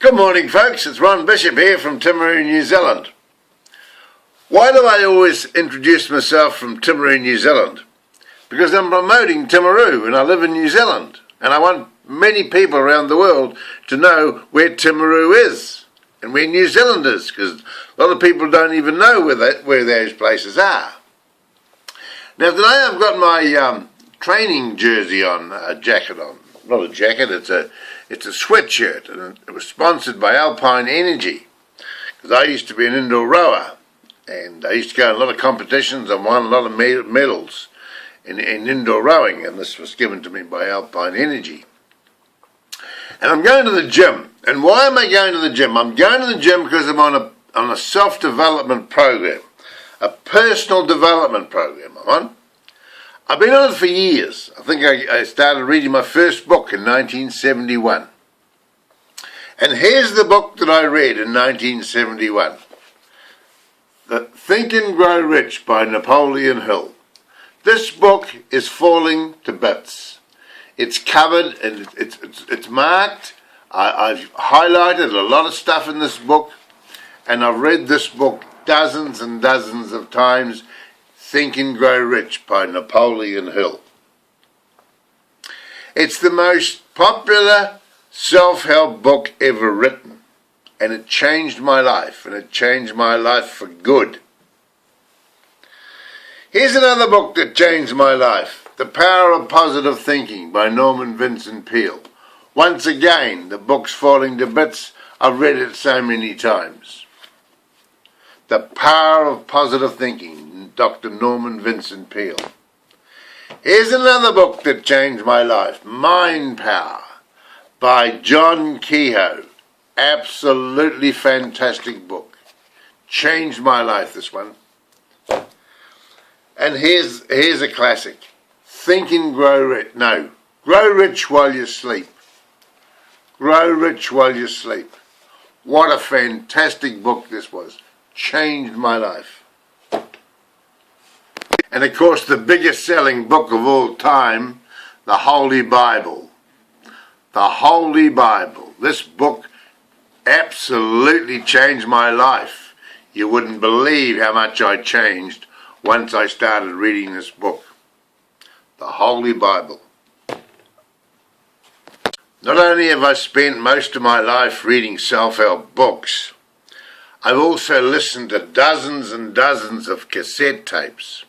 Good morning, folks. It's Ron Bishop here from Timaru, New Zealand. Why do I always introduce myself from Timaru, New Zealand? Because I'm promoting Timaru and I live in New Zealand. And I want many people around the world to know where Timaru is and where New Zealand is, because a lot of people don't even know where those places are. Now today I've got my training jersey on, a jacket on. Not a jacket, it's a sweatshirt, and it was sponsored by Alpine Energy, because I used to be an indoor rower, and I used to go in a lot of competitions and won a lot of medals in indoor rowing, and this was given to me by Alpine Energy. And I'm going to the gym. And why am I going to the gym? I'm going to the gym because I'm on a self-development program, a personal development program I'm on. I've been on it for years. I think I started reading my first book in 1971. And here's the book that I read in 1971. Think and Grow Rich by Napoleon Hill. This book is falling to bits. It's covered and it's marked. I've highlighted a lot of stuff in this book, and I've read this book dozens and dozens of times. Think and Grow Rich by Napoleon Hill. It's the most popular self-help book ever written, and it changed my life, and it changed my life for good. Here's another book that changed my life, The Power of Positive Thinking by Norman Vincent Peale. Once again, the book's falling to bits. I've read it so many times. The Power of Positive Thinking, Dr. Norman Vincent Peale. Here's another book that changed my life, Mind Power by John Kehoe. Absolutely fantastic book. Changed my life, this one. And here's a classic, Think and Grow Rich. No, Grow Rich While You Sleep. Grow Rich While You Sleep. What a fantastic book this was. Changed my life. And of course the biggest selling book of all time, the Holy Bible. The Holy Bible. This book absolutely changed my life. You wouldn't believe how much I changed once I started reading this book. The Holy Bible. Not only have I spent most of my life reading self-help books, I've also listened to dozens and dozens of cassette tapes.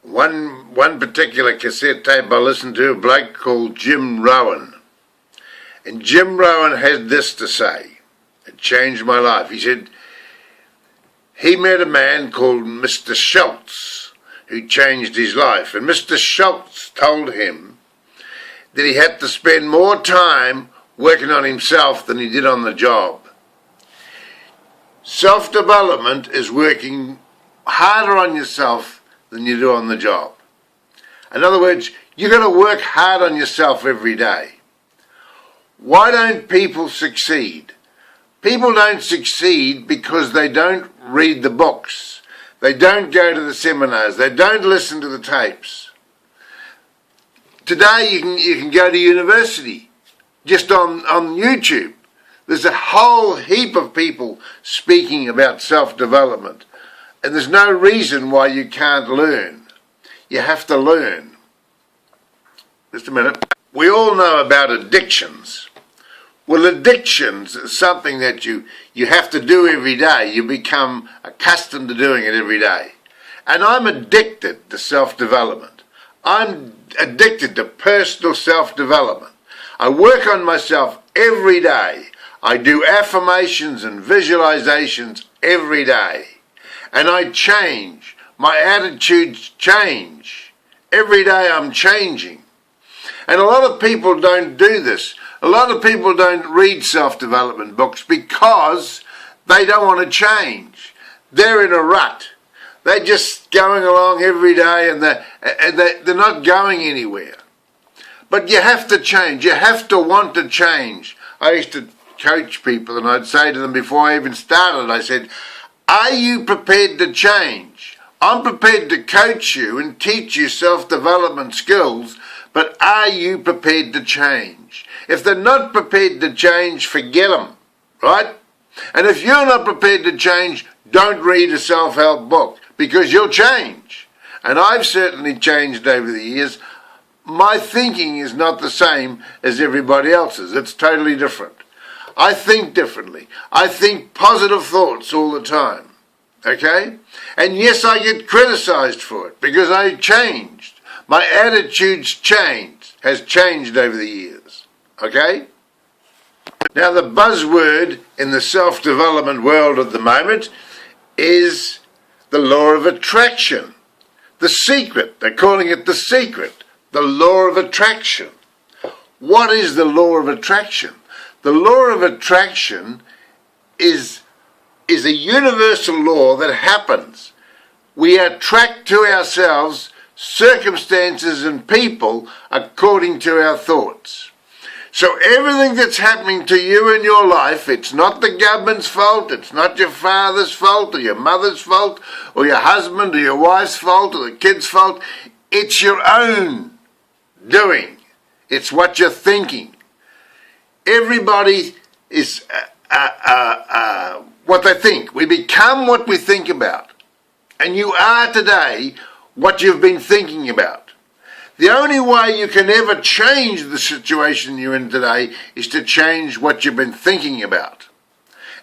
One particular cassette tape I listened to, a bloke called Jim Rohn. And Jim Rohn had this to say. It changed my life. He said he met a man called Mr. Schultz who changed his life. And Mr. Schultz told him that he had to spend more time working on himself than he did on the job. Self-development is working harder on yourself than you do on the job. In other words, you've got to work hard on yourself every day. Why don't people succeed? People don't succeed because they don't read the books. They don't go to the seminars. They don't listen to the tapes. Today you can go to university just on YouTube. There's a whole heap of people speaking about self-development. And there's no reason why you can't learn. You have to learn. Just a minute. We all know about addictions. Well, addictions is something that you have to do every day. You become accustomed to doing it every day. And I'm addicted to self-development. I'm addicted to personal self-development. I work on myself every day. I do affirmations and visualizations every day. And I change. My attitudes change. Every day I'm changing. And a lot of people don't do this. A lot of people don't read self-development books because they don't want to change. They're in a rut. They're just going along every day and they're not going anywhere. But you have to change. You have to want to change. I used to coach people and I'd say to them before I even started, I said, are you prepared to change? I'm prepared to coach you and teach you self-development skills, but are you prepared to change? If they're not prepared to change, forget them, right? And if you're not prepared to change, don't read a self-help book, because you'll change. And I've certainly changed over the years. My thinking is not the same as everybody else's. It's totally different. I think differently. I think positive thoughts all the time, okay? And yes, I get criticised for it, because I changed. My attitude's has changed over the years, okay? Now, the buzzword in the self-development world at the moment is the law of attraction. The secret, they're calling it the secret, the law of attraction. What is the law of attraction? The law of attraction is a universal law that happens. We attract to ourselves circumstances and people according to our thoughts. So everything that's happening to you in your life, it's not the government's fault, it's not your father's fault or your mother's fault or your husband or your wife's fault or the kid's fault. It's your own doing. It's what you're thinking. Everybody is what they think. We become what we think about. And you are today what you've been thinking about. The only way you can ever change the situation you're in today is to change what you've been thinking about.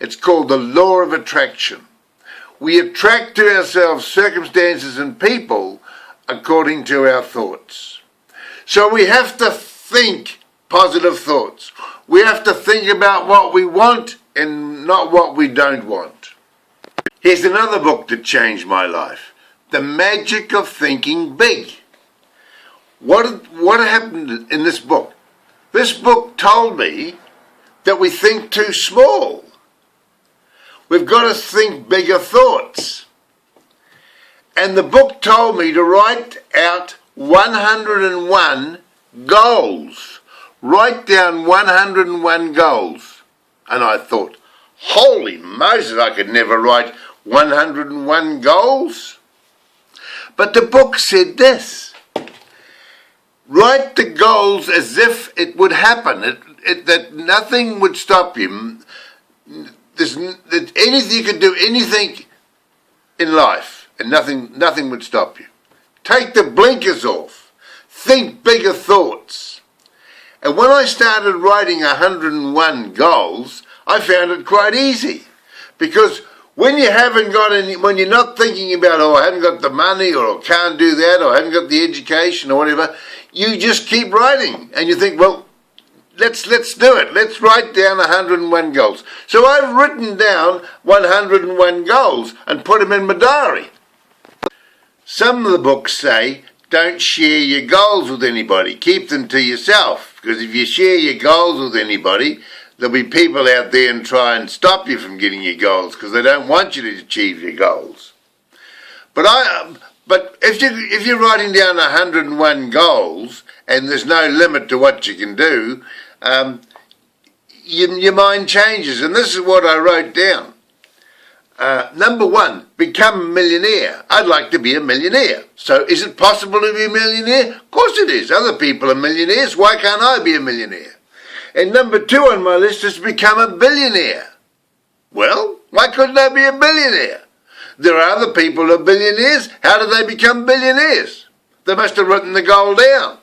It's called the law of attraction. We attract to ourselves circumstances and people according to our thoughts. So we have to think positive thoughts. We have to think about what we want and not what we don't want. Here's another book that changed my life. The Magic of Thinking Big. What happened in this book? This book told me that we think too small. We've got to think bigger thoughts. And the book told me to write out 101 goals. Write down 101 goals. And I thought, holy Moses, I could never write 101 goals. But the book said this: write the goals as if it would happen, that nothing would stop you. That anything, you could do anything in life and nothing would stop you. Take the blinkers off. Think bigger thoughts. And when I started writing 101 goals, I found it quite easy. Because when you haven't got any, when you're not thinking about, oh, I haven't got the money, or I can't do that, or I haven't got the education, or whatever, you just keep writing. And you think, well, let's do it. Let's write down 101 goals. So I've written down 101 goals and put them in my diary. Some of the books say, don't share your goals with anybody. Keep them to yourself. Because if you share your goals with anybody, there'll be people out there and try and stop you from getting your goals because they don't want you to achieve your goals. But if you're writing down 101 goals and there's no limit to what you can do, your mind changes. And this is what I wrote down. Number 1, become a millionaire. I'd like to be a millionaire. So is it possible to be a millionaire? Of course it is. Other people are millionaires. Why can't I be a millionaire? And number 2 on my list is become a billionaire. Well, why couldn't I be a billionaire? There are other people who are billionaires. How did they become billionaires? They must have written the goal down.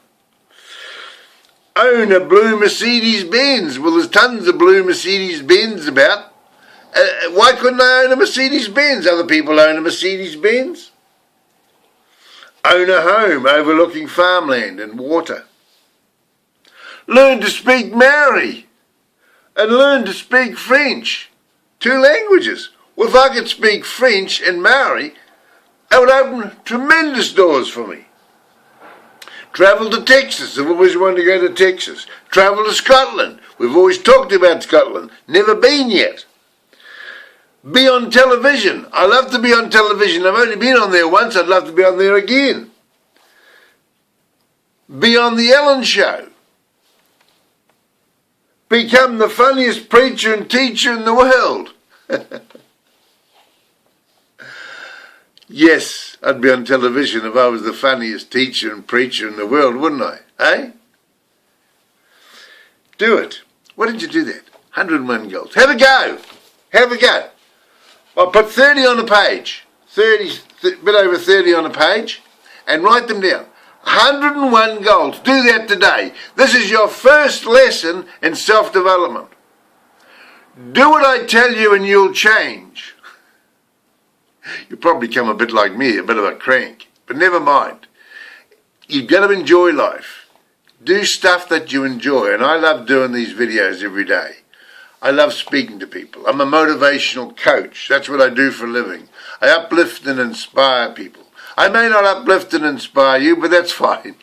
Own a blue Mercedes-Benz. Well, there's tons of blue Mercedes-Benz about. Why couldn't I own a Mercedes-Benz? Other people own a Mercedes-Benz. Own a home overlooking farmland and water. Learn to speak Maori and learn to speak French. 2 languages. Well, if I could speak French and Maori, that would open tremendous doors for me. Travel to Texas. I've always wanted to go to Texas. Travel to Scotland. We've always talked about Scotland. Never been yet. Be on television. I love to be on television. I've only been on there once. I'd love to be on there again. Be on the Ellen Show. Become the funniest preacher and teacher in the world. Yes, I'd be on television if I was the funniest teacher and preacher in the world, wouldn't I? Eh? Do it. Why didn't you do that? 101 goals. Have a go. Have a go. I'll put 30 on a page. 30, bit over 30 on a page. And write them down. 101 goals. Do that today. This is your first lesson in self-development. Do what I tell you and you'll change. You'll probably become a bit like me, a bit of a crank. But never mind. You've got to enjoy life. Do stuff that you enjoy. And I love doing these videos every day. I love speaking to people. I'm a motivational coach. That's what I do for a living. I uplift and inspire people. I may not uplift and inspire you, but that's fine.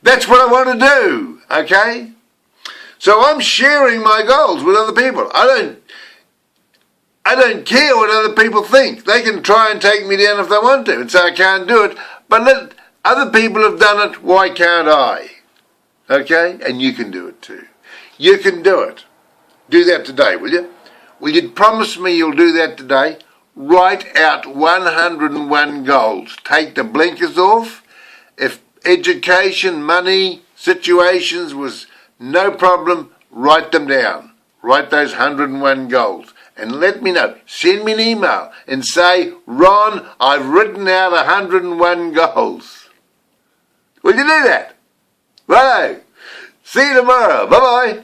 That's what I want to do, okay? So I'm sharing my goals with other people. I don't care what other people think. They can try and take me down if they want to and say I can't do it. But let other people have done it, why can't I? Okay? And you can do it too. You can do it. Do that today, will you? Will you promise me you'll do that today? Write out 101 goals. Take the blinkers off. If education, money, situations was no problem, write them down. Write those 101 goals. And let me know. Send me an email and say, Ron, I've written out 101 goals. Will you do that? Righto. See you tomorrow. Bye-bye.